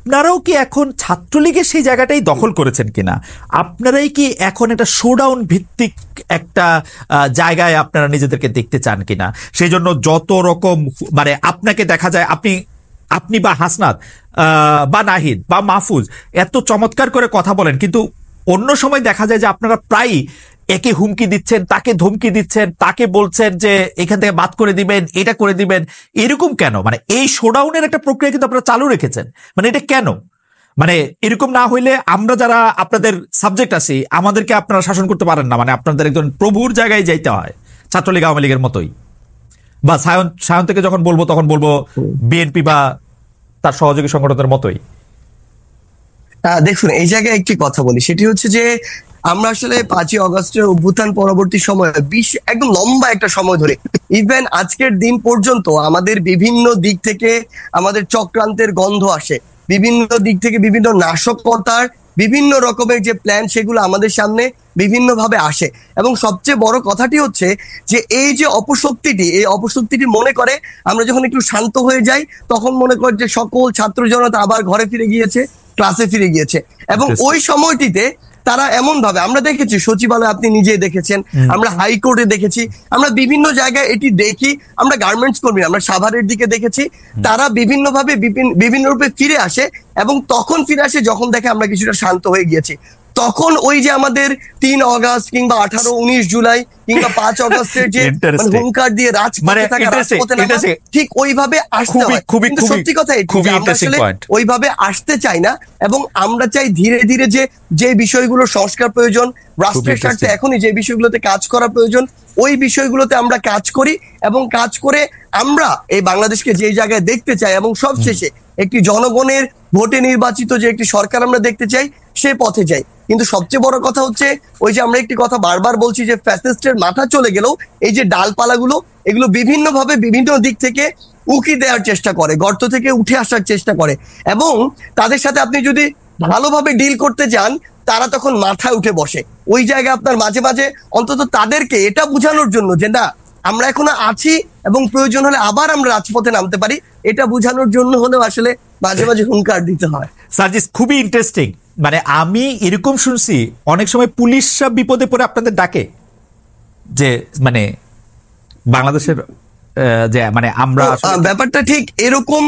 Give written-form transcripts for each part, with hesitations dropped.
আপনারাও কি এখন ছাত্রলীগের সেই জায়গাটাই দখল করেছেন কিনা? আপনারাই কি এখন একটা শোডাউন ভিত্তিক একটা জায়গায় আপনারা নিজেদেরকে দেখতে চান কিনা? সেই জন্য যত রকম মানে আপনাকে দেখা যায় আপনি বা হাসনাত বা নাহিদ বা মাহফুজ এত চমৎকার করে কথা বলেন, কিন্তু অন্য সময় দেখা যায় যে আপনারা প্রায়ই একে হুমকি দিচ্ছেন, তাকে ধমকি দিচ্ছেন, তাকে বলছেন যে এখান থেকে বাদ করে দিবেন, এটা করে দিবেন। এরকম কেন? মানে এই শোডাউনের একটা প্রক্রিয়া কিন্তু আপনারা চালু রেখেছেন, মানে এটা কেন? মানে এরকম না হইলে আমরা যারা আপনাদের সাবজেক্ট আছি আমাদেরকে আপনারা শাসন করতে পারেন না, মানে আপনাদের একজন প্রভুর জায়গায় যাইতে হয়, ছাত্রলীগ আওয়ামী লীগের মতোই। বা সায়ন থেকে যখন বলবো তখন বলবো বিএনপি বা তার সহযোগী সংগঠনের মতোই। দেখুন, এই জায়গায় একটি কথা বলি, সেটি হচ্ছে যে আমরা আসলে 5ই অগস্টের অভ্যুত্থান পরবর্তী সময় একদম লম্বা একটা সময় ধরে ইভেন আজকের দিন পর্যন্ত আমাদের বিভিন্ন দিক থেকে আমাদের চক্রান্তের গন্ধ আসে, বিভিন্ন দিক থেকে বিভিন্ন নাশকতার বিভিন্ন রকমের যে প্ল্যান সেগুলো আমাদের সামনে বিভিন্ন ভাবে আসে। এবং সবচেয়ে বড় কথাটি হচ্ছে যে এই যে অপশক্তিটি মনে করে আমরা যখন একটু শান্ত হয়ে যাই তখন মনে করে যে সকল ছাত্র জনতা আবার ঘরে ফিরে গিয়েছে, ক্লাসে ফিরে গিয়েছে। এবং ওই সময়টিতে তারা এমন ভাবে, আমরা দেখেছি সচিবালয়, আপনি নিজেই দেখেছেন, আমরা হাইকোর্টে দেখেছি, আমরা বিভিন্ন জায়গায় এটি দেখি, আমরা গার্মেন্টস কর্মী, আমরা সাভারের দিকে দেখেছি, তারা বিভিন্ন ভাবে বিভিন্ন রূপে ফিরে আসে। এবং তখন ফিরে আসে যখন দেখে আমরা কিছুটা শান্ত হয়ে গিয়েছি। তখন ওই যে আমাদের 3 অগস্ট কিংবা 18, 19 জুলাই কিংবা 5 অগস্টের যে হুঙ্কার দিয়ে রাজপথে নামা, ঠিক ওইভাবে আসতে হয়। কিন্তু সত্যি কথা আমরা আসলে ওইভাবে আসতে চাই না, এবং আমরা চাই ধীরে ধীরে যে বিষয়গুলো সংস্কার প্রয়োজন, রাষ্ট্রের স্বার্থে এখনই যে বিষয়গুলোতে কাজ করা প্রয়োজন ওই বিষয়গুলোতে আমরা কাজ করি, এবং কাজ করে আমরা এই বাংলাদেশকে যে জায়গায় দেখতে চাই এবং সবশেষে একটি জনগণের ভোটে নির্বাচিত যে একটি সরকার আমরা দেখতে চাই সে পথে যাই। কিন্তু সবচেয়ে বড় কথা হচ্ছে ওই যে আমরা একটি কথা বারবার বলছি যে ফ্যাসিস্টের মাথা চলে গেলেও এই যে ডালপালাগুলো এগুলো বিভিন্ন ভাবে বিভিন্ন দিক থেকে উকি দেওয়ার চেষ্টা করে, গর্ত থেকে উঠে আসার চেষ্টা করে, এবং তাদের সাথে আপনি যদি ভালোভাবে ডিল করতে চান তারা তখন মাথায় উঠে বসে। ওই জায়গায় আপনার মাঝে মাঝে অন্তত তাদেরকে এটা বোঝানোর জন্য যে না আমরা এখনো আছি এবং প্রয়োজন হলে আবার আমরা রাজপথে নামতে পারি, এটা বোঝানোর জন্য হলেও আসলে মাঝে মাঝে হুঙ্কার দিতে হয়। সার্জিস, খুবই ইন্টারেস্টিং। মানে আমি এরকম শুনছি অনেক সময় পুলিশরা বিপদে পড়ে আপনাদের ডাকে, যে মানে বাংলাদেশের যে মানে আমরা ব্যাপারটা ঠিক এরকম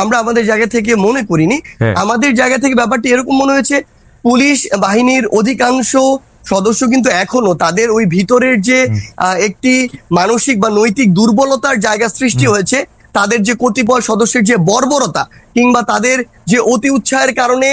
আমরা আমাদের জায়গা থেকে মনে করিনি। আমাদের জায়গা থেকে ব্যাপারটি এরকম মনে হয়েছে পুলিশ বাহিনীর অধিকাংশ সদস্য কিন্তু এখনো তাদের ওই ভিতরের যে একটি মানসিক বা নৈতিক দুর্বলতার জায়গা সৃষ্টি হয়েছে, তাদের যে কতিপয় সদস্যের যে বর্বরতা কিংবা তাদের যে অতি উৎসাহের কারণে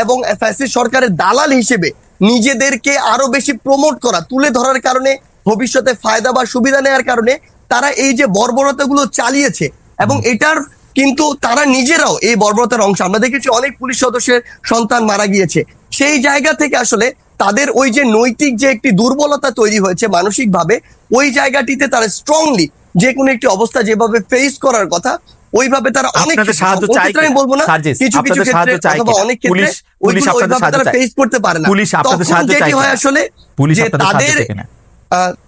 এবং ফ্যাসিস্ট সরকারের দালাল হিসেবে নিজেদেরকে আরো বেশি প্রমোট করা, তুলে ধরার কারণে, ভবিষ্যতে ফায়দা বা সুবিধা নেওয়ার কারণে তারা এই যে বর্বরতাগুলো চালিয়েছে, এবং এটার কিন্তু তারা নিজেরাও এই বর্বরতার অংশ। আমরা দেখেছি অনেক পুলিশ সদস্যের সন্তান মারা গিয়েছে। সেই জায়গা থেকে আসলে তাদের ওই যে নৈতিক যে একটি দুর্বলতা তৈরি হয়েছে মানসিকভাবে, ওই জায়গাটিতে তারা স্ট্রংলি যে কোনো একটি অবস্থা যেভাবে ফেস করার কথা ওইভাবে তারা অনেক সাহায্য চায়, আমি বলবো না কিছু কিছু ক্ষেত্রে অথবা অনেক ক্ষেত্রে ওইভাবে তারা ফেস করতে পারে না। তখন যেটি হয় আসলে যে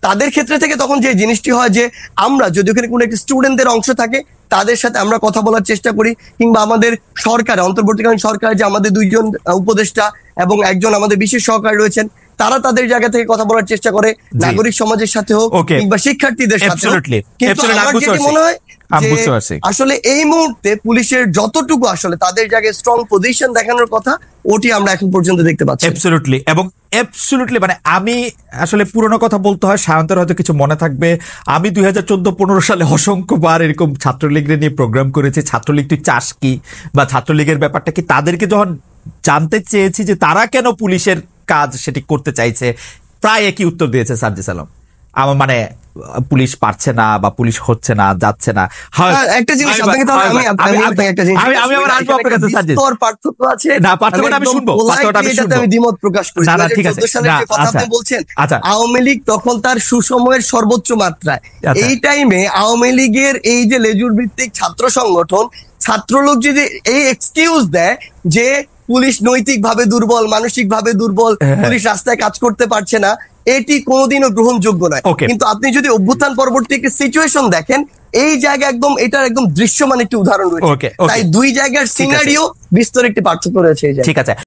তাদের ক্ষেত্রে থেকে তখন যে জিনিসটি হয় যে আমরা যদি ওখানে কোনো একটি স্টুডেন্টদের অংশ থাকে তাদের সাথে আমরা কথা বলার চেষ্টা করি, কিংবা আমাদের সরকারে অন্তর্বর্তীকালীন সরকারে যে আমাদের 2 জন উপদেষ্টা এবং একজন আমাদের বিশেষ সহকারী রয়েছেন তারা তাদের জায়গা থেকে কথা বলার চেষ্টা করে, নাগরিক সমাজের সাথে হোক কিংবা শিক্ষার্থীদের সাথে হোক। কিন্তু আমার যেটি মনে হয় আসলে এই মুহূর্তে পুলিশের যতটুকু আসলে তাদের জায়গায় স্ট্রং পজিশন দেখানোর কথা ওটি আমরা এখন পর্যন্ত দেখতে পাচ্ছি। অ্যাবসলিউটলি, এবং অ্যাবসলিউটলি মানে আমি আসলে পুরনো কথা বলতে হয়, সায়ন্তের হয়তো কিছু মনে থাকবে, আমি 2014-15 সালে অসংখ্যবার এরকম ছাত্রলীগের নিয়ে প্রোগ্রাম করেছি। ছাত্রলীগ তুই চাস কি, বা ছাত্রলীগের ব্যাপারটা কি, তাদেরকে যখন জানতে চেয়েছি যে তারা কেন পুলিশের কাজ সেটি করতে চাইছে, প্রায় একই উত্তর দিয়েছে সার্জিস আলম, আমার মানে পুলিশ পারছে না বা পুলিশ হচ্ছে না, যাচ্ছে না। একটা জিনিস আপনাকে পার্থক্য আছে, না পার্থক্য আমি শুনবো, আমি দ্বিমত প্রকাশ করি। আপনি বলছেন আওয়ামী লীগ তখন তার সুসময়ের সর্বোচ্চ মাত্রায়, এই টাইমে আওয়ামী লীগের এই যে লেজুর ভিত্তিক ছাত্র সংগঠন, ছাত্রলোক যদি এই এক্সকিউজ দেয় যে পুলিশ নৈতিক ভাবে দুর্বল, মানসিক ভাবে দুর্বল, পুলিশ রাস্তায় কাজ করতে পারছে না, এটি কোনোদিনও গ্রহণযোগ্য নয়। কিন্তু আপনি যদি অভ্যুত্থান পরবর্তী সিচুয়েশন দেখেন, এই জায়গা একদম এটার একদম দৃশ্যমান একটি উদাহরণ রয়েছে। ওকে তাই দুই জায়গার সিনারিও বিস্তর একটি পার্থক্য রয়েছে এই জায়গায়। ঠিক আছে।